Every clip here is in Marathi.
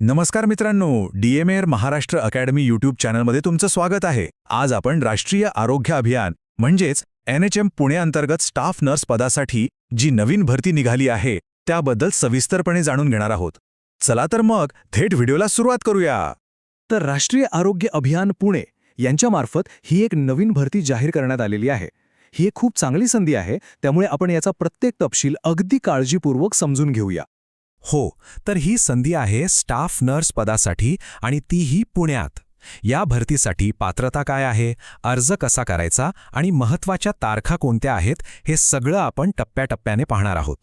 नमस्कार मित्रांनो, DMAR महाराष्ट्र अकॅडमी यूट्यूब चॅनलमध्ये तुमचं स्वागत आहे. आज आपण राष्ट्रीय आरोग्य अभियान म्हणजेच NHM पुणे अंतर्गत स्टाफ नर्स पदासाठी जी नवीन भरती निघाली आहे त्याबद्दल सविस्तरपणे जाणून घेणार आहोत. चला तर मग थेट व्हिडिओला सुरुवात करूया. तर राष्ट्रीय आरोग्य अभियान पुणे यांच्यामार्फत ही एक नवीन भरती जाहीर करण्यात आलेली आहे. ही एक खूप चांगली संधी आहे, त्यामुळे आपण याचा प्रत्येक तपशील अगदी काळजीपूर्वक समजून घेऊया. हो, तर ही संधी आहे स्टाफ नर्स पदासाठी आणि तीही पुण्यात. या भरतीसाठी पात्रता काय आहे, अर्ज कसा करायचा आणि महत्त्वाच्या तारखा कोणत्या आहेत हे सगळं आपण टप्प्याटप्प्याने पाहणार आहोत.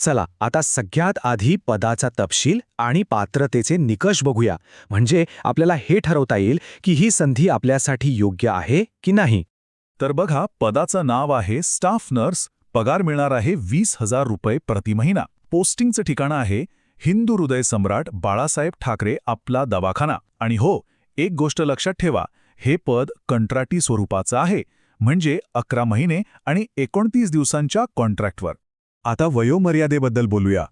चला आता सगळ्यात आधी पदाचा तपशील आणि पात्रतेचे निकष बघूया, म्हणजे आपल्याला हे ठरवता येईल की ही संधी आपल्यासाठी योग्य आहे की नाही. तर बघा, पदाचं नाव आहे स्टाफ नर्स. पगार मिळणार आहे 20,000 रुपये प्रति महिना. पोस्टिंगचं ठिकाण आहे हिंदू हृदय सम्राट बाळासाहेब ठाकरे आपला दवाखाना. आणि हो, एक गोष्ट लक्षात ठेवा, हे पद कंत्राटी स्वरूपाचं आहे, म्हणजे 11 महिने आणि 29 दिवसांच्या कॉन्ट्रॅक्टवर. आता वयोमर्यादेबद्दल बोलूया.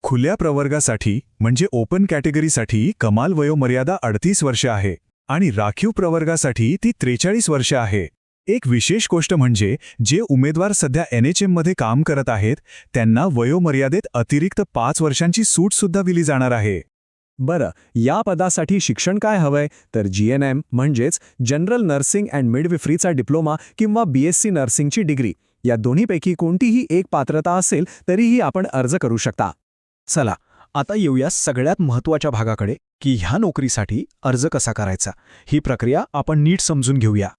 खुल्या प्रवर्गासाठी म्हणजे ओपन कॅटेगरीसाठी कमाल वयोमर्यादा 38 वर्ष आहे आणि राखीव प्रवर्गासाठी ती 43 वर्ष आहे. एक विशेष गोष्ट म्हणजे जे उमेदवार सध्या NHM मध्ये काम करत आहेत त्यांना वयोमर्यादेत अतिरिक्त 5 वर्षांची सूटसुद्धा दिली जाणार आहे. बरं, या पदासाठी शिक्षण काय हवंय, तर GNM म्हणजेच जनरल नर्सिंग अँड मिडविफ्रीचा डिप्लोमा किंवा BSc नर्सिंगची डिग्री, या दोन्हीपैकी कोणतीही एक पात्रता असेल तरीही आपण अर्ज करू शकता. चला आता येऊया सगळ्यात महत्त्वाच्या भागाकडे की ह्या नोकरीसाठी अर्ज कसा करायचा. ही प्रक्रिया आपण नीट समजून घेऊया.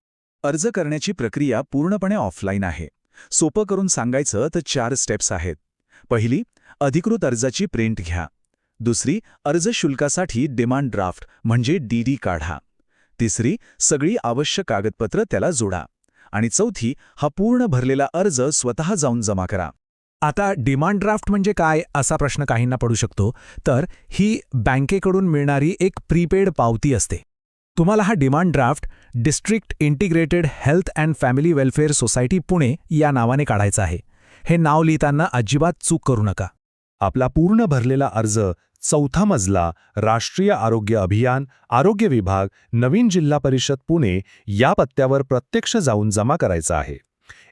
अर्ज करण्याची प्रक्रिया पूर्णपणे ऑफलाईन आहे. सोपं करून सांगायचं तर 4 स्टेप्स आहेत. पहिली, अधिकृत अर्जाची प्रिंट घ्या. दुसरी, अर्ज शुल्कासाठी डिमांड ड्राफ्ट म्हणजे DD काढा. तिसरी, सगळी आवश्यक कागदपत्र त्याला जोडा. आणि चौथी, हा पूर्ण भरलेला अर्ज स्वतः जाऊन जमा करा. आता डिमांड ड्राफ्ट म्हणजे काय असा प्रश्न काहींना पडू शकतो. तर ही बँकेकडून मिळणारी एक प्रीपेड पावती असते. तुम्हाला हा demand draft district integrated health and family welfare society Pune या नावाने काढायचं आहे. हे नाव लिहिताना अजिबात चूक करू नका. आपला पूर्ण भरलेला अर्ज 4था मजला, राष्ट्रीय आरोग्य अभियान, आरोग्य विभाग, नवीन जिल्हा परिषद पुणे या पत्त्यावर प्रत्यक्ष जाऊन जमा करायचा आहे.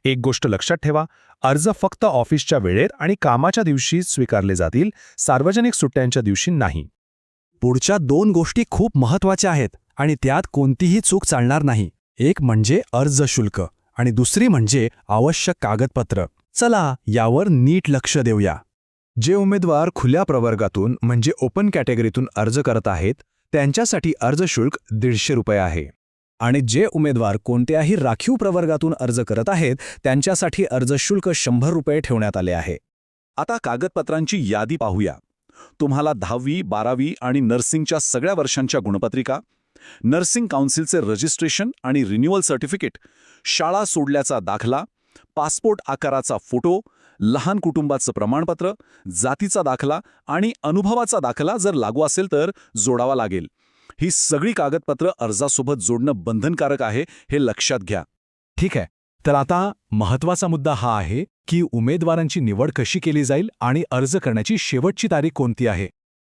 एक गोष्ट लक्षात ठेवा, अर्ज फक्त ऑफिसच्या वेळेत आणि कामाच्या दिवशी स्वीकारले जातील, सार्वजनिक सुट्ट्यांच्या दिवशी नाही. पुढच्या 2 गोष्टी खूप महत्त्वाच्या आहेत आणि त्यात कोणतीही चूक चालणार नाही. एक म्हणजे अर्ज शुल्क आणि दुसरी म्हणजे आवश्यक कागदपत्र. चला यावर नीट लक्ष देऊया. जे उमेदवार खुल्या प्रवर्गातून म्हणजे ओपन कॅटेगरीतून अर्ज करत आहेत त्यांच्यासाठी अर्ज शुल्क 150 रुपये आहे. आणि जे उमेदवार कोणत्याही राखीव प्रवर्गातून अर्ज करत आहेत त्यांच्यासाठी अर्ज शुल्क 100 रुपये ठेवण्यात आले आहे. आता कागदपत्रांची यादी पाहूया. तुम्हाला 10वी, 12वी आणि नर्सिंगच्या सगळ्या वर्षांच्या गुणपत्रिका, नर्सिंग काउन्सिलचे रजिस्ट्रेशन आणि रिन्युअल सर्टिफिकेट, शाळा सोडल्याचा दाखला, पासपोर्ट आकाराचा फोटो, लहान कुटुंबाचं प्रमाणपत्र, जातीचा दाखला आणि अनुभवाचा दाखला जर लागू असेल तर जोडावा लागेल. ही सगळी कागदपत्र अर्जासोबत जोडणं बंधनकारक आहे, हे लक्षात घ्या. ठीक आहे, तर आता महत्त्वाचा मुद्दा हा आहे की उमेदवारांची निवड कशी केली जाईल आणि अर्ज करण्याची शेवटची तारीख कोणती आहे.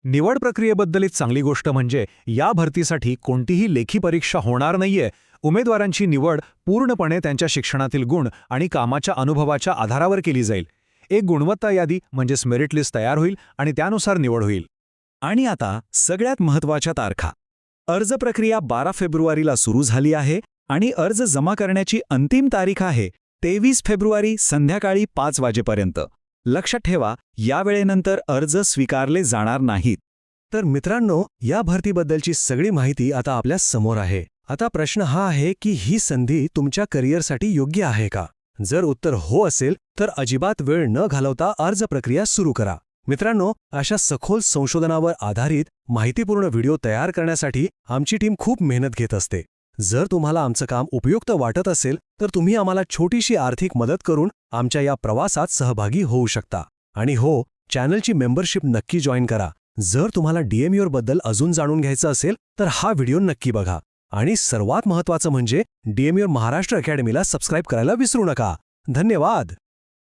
निवड प्रक्रियेबद्दल एक चांगली गोष्ट म्हणजे या भरतीसाठी कोणतीही लेखी परीक्षा होणार नाहीये. उमेदवारांची निवड पूर्णपणे त्यांच्या शिक्षणातील गुण आणि कामाच्या अनुभवाच्या आधारावर केली जाईल. एक गुणवत्ता यादी म्हणजेच मेरिट लिस्ट तयार होईल आणि त्यानुसार निवड होईल. आणि आता सगळ्यात महत्त्वाच्या तारखा. अर्ज प्रक्रिया 12 फेब्रुवारीला सुरू झाली आहे आणि अर्ज जमा करण्याची अंतिम तारीख आहे 23 फेब्रुवारी संध्याकाळी 5 वाजेपर्यंत. लक्षात ठेवा, या वेळेनंतर अर्ज स्वीकारले जाणार नाहीत. तर मित्रांनो, या भरतीबद्दलची सगळी माहिती आता आपल्या समोर आहे. आता प्रश्न हा आहे की ही संधी तुमच्या करिअरसाठी योग्य आहे का. जर उत्तर हो असेल तर अजिबात वेळ न घालवता अर्ज प्रक्रिया सुरू करा. मित्रांनो, अशा सखोल संशोधनावर आधारित माहितीपूर्ण व्हिडिओ तयार करण्यासाठी आमची टीम खूप मेहनत घेत असते. जर तुम्हाला आमचं काम उपयुक्त वाटत असेल तर तुम्ही आम्हाला छोटीशी आर्थिक मदत करून आमच्या या प्रवासात सहभागी होऊ शकता. आणि हो, चॅनलची मेंबरशिप नक्की जॉईन करा. जर तुम्हाला DMAR बद्दल अजून जाणून घ्यायचं असेल तर हा व्हिडिओ नक्की बघा. आणि सर्वात महत्त्वाचं म्हणजे DMAR महाराष्ट्र अकॅडमीला सबस्क्राईब करायला विसरू नका. धन्यवाद.